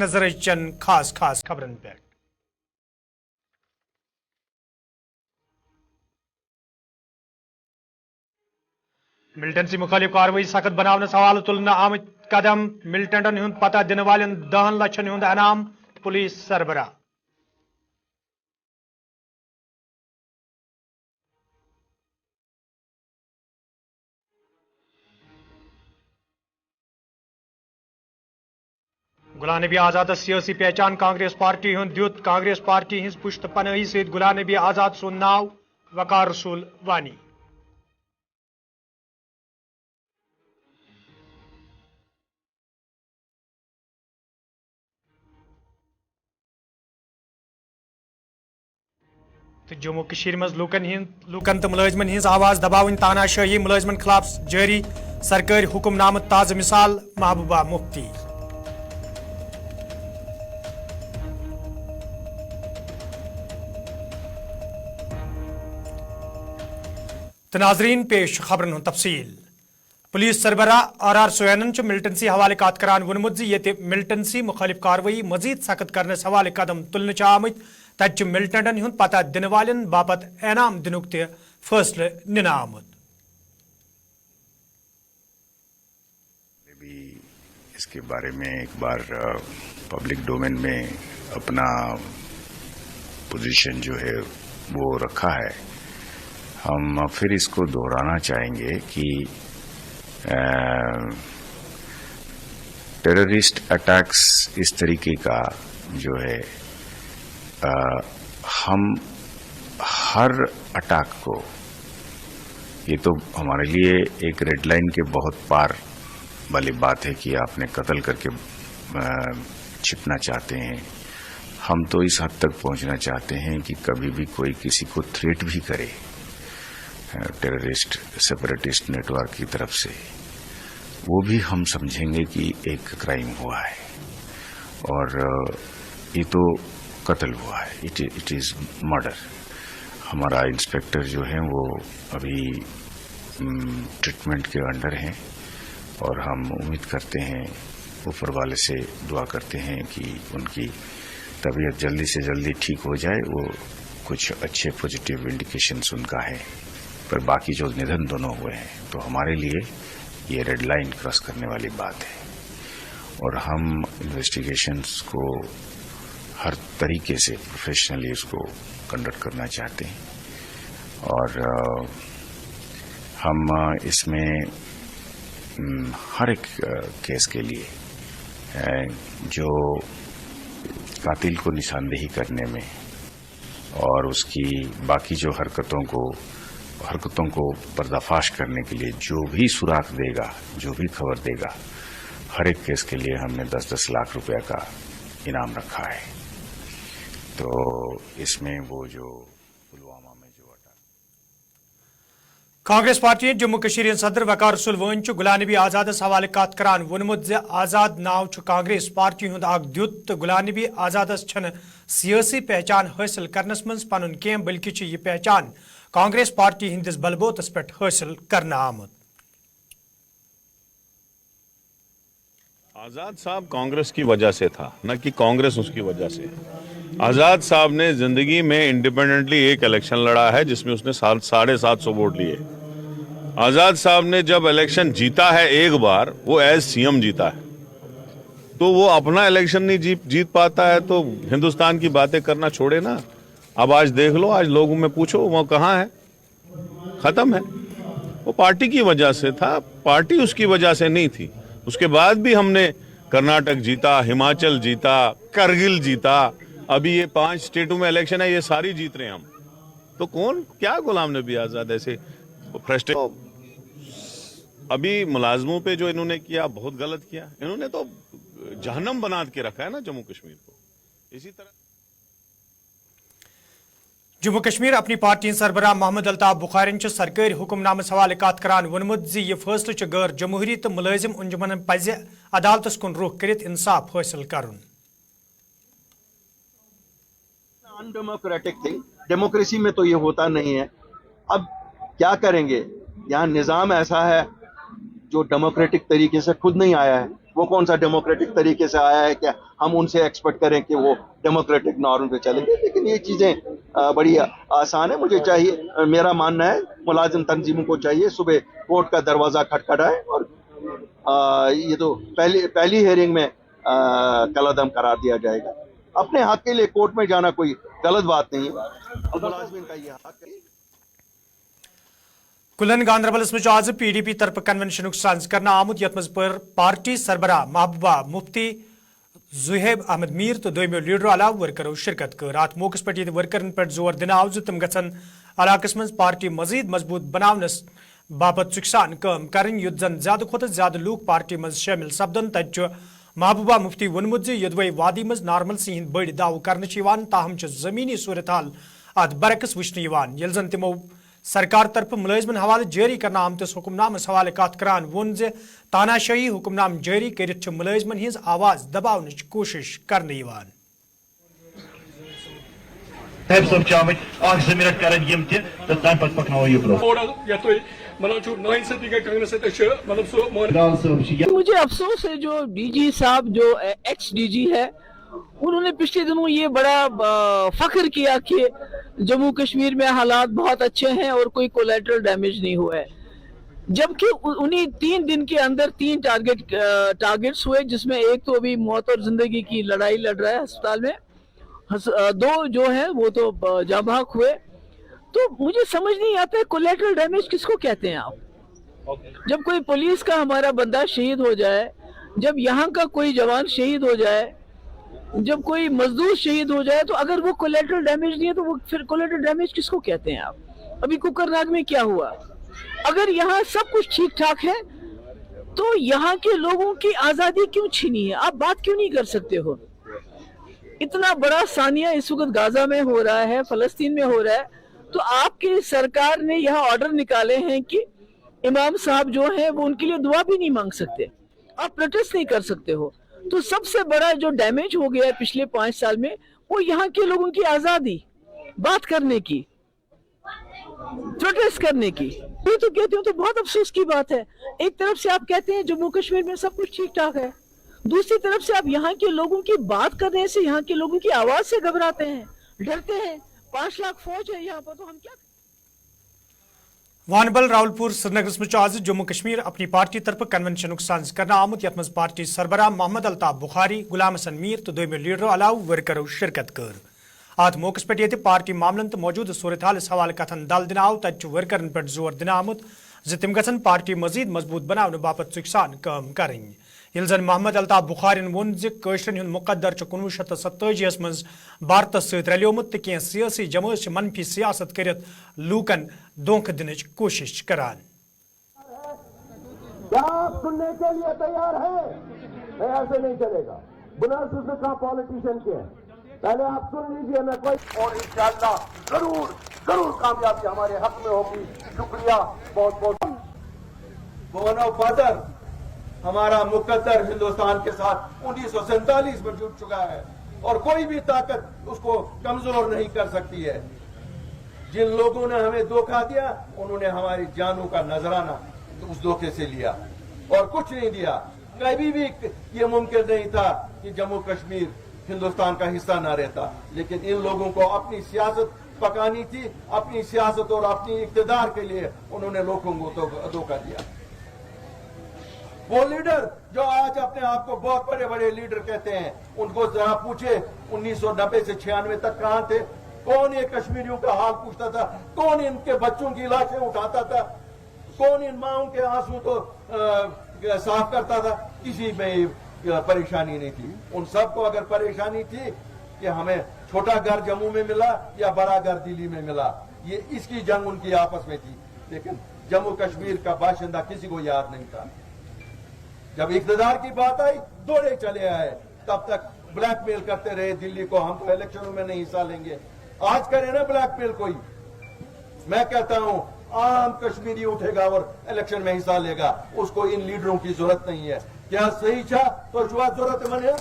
نظر چند خاص خبرن پہ ملٹنسی مخالف کاروائی سخت بناونس حوالہ تلنہ آمت قدم ملٹنٹن ہند پتہ دن والن 10 لچھن ہند انعام پولیس سربراہ غلام نبی آزاد سیاسی پہچان کانگریس پارٹی ہند دیت کانگریس پارٹی ہز پشت پناہی ست غلام نبی آزاد سن ناو وقار رسول وانی تو جموں کشیر مز لوکن تو ملازمن ہز آواز دباون تاناشاہی ملازمن خلاف جاری سرکاری حکم نامہ تازہ مثال محبوبہ مفتی تو ناظرین پیش خبرن ہند تفصیل پولیس سربراہ RR سوینن ملٹنسی حوالہ کات کران وونمت یہ ملٹنسی مخالف کاروائی مزید سخت کرنس حوالہ قدم تلنہ آمت تت ملٹنٹن ہند پتہ دن والن باپت انعام دنک تہ فیصلہ نن آمت بھی اس کے بارے میں ایک بار پبلک ڈومین میں اپنا پوزیشن جو ہے وہ رکھا ہے ہم پھر اس کو دہرانا چاہیں گے کہ ٹیررسٹ اٹیکس اس طریقے کا جو ہے ہم ہر اٹیک کو یہ تو ہمارے لیے ایک ریڈ لائن کے بہت پار والی بات ہے کہ آپ نے قتل کر کے چھپنا چاہتے ہیں ہم تو اس حد تک پہنچنا چاہتے ہیں کہ کبھی بھی کوئی کسی کو تھریٹ بھی کرے ٹیررسٹ سیپریٹسٹ نیٹ ورک کی طرف سے وہ بھی ہم سمجھیں گے کہ ایک کرائم ہوا ہے اور یہ تو قتل ہوا ہے اٹ از مرڈر ہمارا انسپیکٹر جو ہیں وہ ابھی ٹریٹمنٹ کے انڈر ہیں اور ہم امید کرتے ہیں اوپر والے سے دعا کرتے ہیں کہ ان کی طبیعت جلدی سے جلدی ٹھیک ہو جائے وہ کچھ اچھے پازیٹیو انڈیکیشنز ان کا ہے پر باقی جو ندھن دونوں ہوئے ہیں تو ہمارے لیے یہ ریڈ لائن کراس کرنے والی بات ہے اور ہم انویسٹیگیشنز کو ہر طریقے سے پروفیشنلی اس کو کنڈکٹ کرنا چاہتے ہیں اور ہم اس میں ہر ایک کیس کے لیے جو قاتل کو نشاندہی کرنے میں اور اس کی باقی جو حرکتوں کو پردہ فاش کرنے کے لیے جو بھی سراغ دے گا جو بھی خبر دے گا ہر ایک کیس کے لیے ہم نے 10-10 لاکھ روپے کا انعام رکھا ہے تو اس میں وہ جو پلوامہ میں جو کانگریس پارٹی جموں کشیر صدر وقار رسول وان غلام نبی آزاد حوالہ کات کران وونمت زِ آزاد ناو کانگریس پارٹی ہند اخ دیت تو غلام نبی آزادس چھن سیاسی پہچان حاصل کرنس من پن کی بلکہ یہ پہچان کانگریس پارٹی ہندس بلبوتس پہ حاصل کرنا آمت آزاد صاحب کانگریس کی وجہ سے تھا نہ کہ کانگریس اس کی وجہ سے آزاد صاحب نے زندگی میں انڈیپینڈنٹلی ایک الیکشن لڑا ہے جس میں اس نے 750 ووٹ لیے آزاد صاحب نے جب الیکشن جیتا ہے ایک بار وہ ایز سی ایم جیتا ہے تو وہ اپنا الیکشن نہیں جیت پاتا ہے تو ہندوستان کی باتیں کرنا چھوڑے نا اب آج دیکھ لو آج لوگوں میں پوچھو وہ کہاں ہے ختم ہے وہ پارٹی کی وجہ سے تھا پارٹی اس کی وجہ سے نہیں تھی اس کے بعد بھی ہم نے کرناٹک جیتا ہماچل جیتا کرگل جیتا ابھی یہ 5 اسٹیٹوں میں الیکشن ہے یہ ساری جیت رہے ہیں ہم تو کون کیا غلام نبی آزاد ایسے ابھی ملازموں پہ جو انہوں نے کیا بہت غلط کیا انہوں نے تو جہنم بنا کے رکھا ہے نا جموں کشمیر کو اسی طرح جموں کشمیر اپنی پارٹی سربراہ محمد الطاف بخارین سرکاری حکم نامہ حوالہ کات کران وونمت زِ یہ فیصلہ غیر جمہوری تو ملازم انجمن پزِ عدالتس کن رخ کرت انصاف حاصل کرن ڈیموکریٹک تھنگ ڈیموکریسی میں تو یہ ہوتا نہیں ہے اب کیا کریں گے یہاں نظام ایسا ہے جو ڈیموکریٹک طریقے سے خود نہیں آیا ہے वो कौन सा डेमोक्रेटिक तरीके से आया है, क्या हम उनसे एक्सपेक्ट करें कि वो डेमोक्रेटिक नॉर्म पे चलेंगे? लेकिन ये चीज़ें बड़ी आसान है। मुझे चाहिए, मेरा मानना है मुलाजिम तंजीमों को चाहिए सुबह कोर्ट का दरवाज़ा खटखटाए और ये तो पहली हियरिंग में कलअदम करार दिया जाएगा। अपने हक के लिए कोर्ट में जाना कोई गलत बात नहीं है, मुलाजिम का ये हक है। कुलन गांधरबलस में आज PDP तरफ कन्वेंशन साज करना आमुत यथ मज पार्टी सरबराह महबूबा मुफ्ती जुहेब अहमद मीर तो दोयमो लीडर अलाव वर्करों शिरकत कर रात मौकस पे वर्करन पे जोर दिन आव तम गन इलाकस मज पार्टी मजीद मजबूत बनावनस बापत सुखसान कम करें युद्ध जन ज्यादा खुद ज्यादा लूक पार्टी मज शामिल सपदन तत महबूबा मुफ्ती वोनमुत यदवे वादी मज नार्मल सी बड़ दाव कर ताहम जमीनी सूरत हाल अत बरकस वुचन यल जन तमो सरकार तरफ मुलाजमन हवाले जारी करना आमतिस हुक्मनामस हवाले कत करान वोन जे तानाशाही हुक्मनाम जारी करित मुलाजमन हिंज आवाज दबावन कोशिश करने मुझे अफसोस है जो DG साहब जो एक्स DG है उन्होंने पिछले दिनों ये बड़ा फख्र किया कि जम्मू कश्मीर में हालात बहुत अच्छे हैं और कोई कोलैटरल डैमेज नहीं हुआ है, जबकि उन्हीं 3 दिन के अंदर 3 टारगेट्स हुए, जिसमें एक तो अभी मौत और जिंदगी की लड़ाई लड़ रहा है अस्पताल में, 2 जो है वो तो जाँ बहक हुए। तो मुझे समझ नहीं आता है कोलैटरल डैमेज किसको कहते हैं आप? जब कोई पुलिस का हमारा बंदा शहीद हो जाए, जब यहाँ का कोई जवान शहीद हो जाए, जब कोई मजदूर शहीद हो जाए, तो अगर वो कोलैटरल डैमेज नहीं है तो वो फिर कोलैटरल डैमेज किसको कहते हैं आप? अभी कुकरनाग में क्या हुआ? अगर यहाँ सब कुछ ठीक ठाक है तो यहाँ के लोगों की आजादी क्यों छीनी है? आप बात क्यों नहीं कर सकते हो? इतना बड़ा सानिया इस वक्त गाजा में हो रहा है, फलस्तीन में हो रहा है, तो आपकी सरकार ने यहाँ ऑर्डर निकाले हैं कि इमाम साहब जो है वो उनके लिए दुआ भी नहीं मांग सकते, आप प्रोटेस्ट नहीं कर सकते हो। तो सबसे बड़ा जो डैमेज हो गया है पिछले 5 साल में वो यहाँ के लोगों की आजादी, बात करने की, प्रोटेस्ट करने की। ये तो कहते हो तो बहुत अफसोस की बात है। एक तरफ से आप कहते हैं जम्मू कश्मीर में सब कुछ ठीक ठाक है, दूसरी तरफ से आप यहाँ के लोगों की बात करने से, यहाँ के लोगों की आवाज से घबराते हैं, डरते हैं। 5 लाख फौज है यहाँ पर, तो हम क्या? वानबल रावलपुर श्रीनगर में आज जम्मू कश्मीर अपनी पार्टी तरफ कन्वेंशन साज करना आमुत यथ मज पार्टी सरबराह मोहम्मद अल्ताफ बुखारी गुलाम हसन मीर तो दोयमो लीडर अलाव वर्करों शिरकत कर अत मौकस पे पार्टी मामलन तो मौजूद सूरत हाल हवाले कथन दल दिन आव तत वर्करन पे जोर दिन आमुत तम गन पार्टी मजीद मजबूत बनाने बापत सुखसान काम करें। यल जन मोहम्मद अल्ताफ बुखारिन वोन ज़िन मुकदर 1947 मज भारत सत रलियोमुत तो सियासी जमात मनफी सियासत कर लूकन धोख दिन कोशिश करान। क्या आप सुनने के लिए तैयार हैं? नहीं, ऐसे नहीं चलेगा। बुनियाद का पॉलिटिशियन के हैं, पहले आप सुन लीजिए। मैं कोई और इंशाअल्लाह जरूर कामयाबी हमारे हक में होगी। शुक्रिया, बहुत बहुत। बोनो फादर हमारा मुकद्दर हिंदुस्तान के साथ 1947 में जुड़ चुका है और कोई भी ताकत उसको कमजोर नहीं कर सकती है। जिन लोगों ने हमें धोखा दिया उन्होंने हमारी जानों का नजराना उस धोखे से लिया और कुछ नहीं दिया। कभी भी ये मुमकिन नहीं था कि जम्मू कश्मीर हिंदुस्तान का हिस्सा ना रहता, लेकिन इन लोगों को अपनी सियासत पकानी थी, अपनी सियासत और अपनी इक्तदार के लिए उन्होंने लोगों को धोखा दिया। वो लीडर जो आज अपने आप को बहुत बड़े बड़े लीडर कहते हैं, उनको जरा पूछे 1990 से 96 तक कहां थे? कौन ये कश्मीरियों का हाल पूछता था? कौन इनके बच्चों की लाशें उठाता था? कौन इन माओं के आंसू तो साफ करता था? किसी में परेशानी नहीं थी। उन सबको अगर परेशानी थी कि हमें छोटा घर जम्मू में मिला या बड़ा घर दिल्ली में मिला, ये इसकी जंग उनकी आपस में थी, लेकिन जम्मू कश्मीर का बाशिंदा किसी को याद नहीं था। जब इक़्तिदार की बात आई दौड़े चले आए, तब तक ब्लैकमेल करते रहे दिल्ली को, हम तो इलेक्शनों में नहीं हिस्सा लेंगे। आज करे ना ब्लैकमेल कोई, मैं कहता हूं आम कश्मीरी उठेगा और इलेक्शन में हिस्सा लेगा, उसको इन लीडरों की जरूरत नहीं है। क्या सही चाह तो जरूरतमंद है?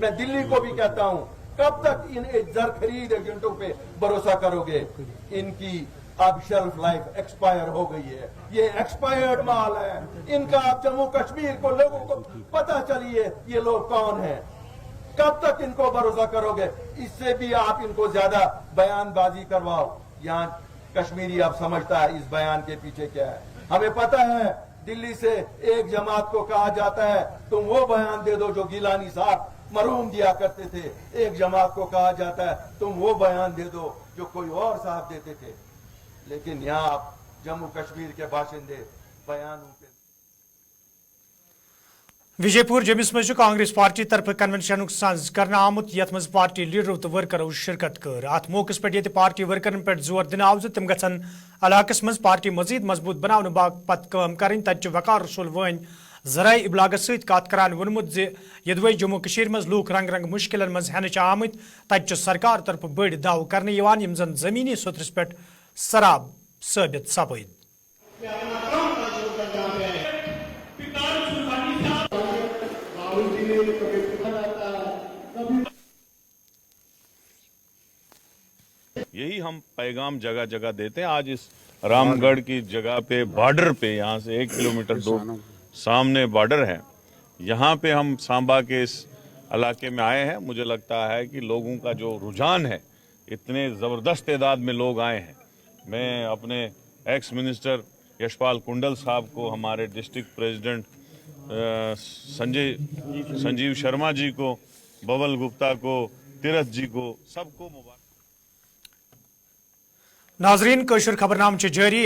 मैं दिल्ली को भी कहता हूं, कब तक इन जर खरीद एजेंटों पे भरोसा करोगे? इनकी अब शेल्फ लाइफ एक्सपायर हो गई है, ये एक्सपायर्ड माल है इनका। आप जम्मू कश्मीर को लोगों को पता चलिए ये लोग कौन हैं, कब तक इनको भरोसा करोगे? इससे भी आप इनको ज्यादा बयानबाजी करवाओ। यहाँ कश्मीरी अब समझता है इस बयान के पीछे क्या है। हमें पता है दिल्ली से एक जमात को कहा जाता है तुम वो बयान दे दो जो गिलानी साहब मरहूम दिया करते थे, एक जमात को कहा जाता है तुम वो बयान दे दो जो कोई और साहब देते थे। लेकिन यहाँ आप जम्मू कश्मीर के बाशिंदे बयानों पे विजयपुर जमिस मज कांग्रेस पार्टी तरफ कन्वेंशन साज करना आमुत यथ मज पार्टी लीडरों तो वर्करों शिरकत कर। अत मौके पे ये पार्टी वर्करन पे जोर दिन आव तम गन इलाकस मज पार्टी मजीद मजबूत बनाने बापत काम करें। तत वकार रसूल वन जराए इबलागस सत कत करान वोनमुत यदवे जम्मू कश्मीर मज लूक रंग रंग मुश्किलन मज हेनच आमत तत सरकार तरफ बड़ दाव कर यम जन जमीनी सतरस पे सराब साबित सपद। यही हम पैगाम जगह जगह देते हैं। आज इस रामगढ़ की जगह पे बॉर्डर पे, यहाँ से 1 किलोमीटर दूर सामने बॉर्डर है, यहाँ पे हम सांबा के इस इलाके में आए हैं। मुझे लगता है कि लोगों का जो रुझान है, इतने ज़बरदस्त तादाद में लोग आए हैं। मैं अपने एक्स मिनिस्टर यशपाल कुंडल साहब को, हमारे डिस्ट्रिक्ट प्रेसिडेंट संजीव शर्मा जी को, बबल गुप्ता को, तीरथ जी को, सबको मुबारक। नाजरीन कशर खबरनाम जारी।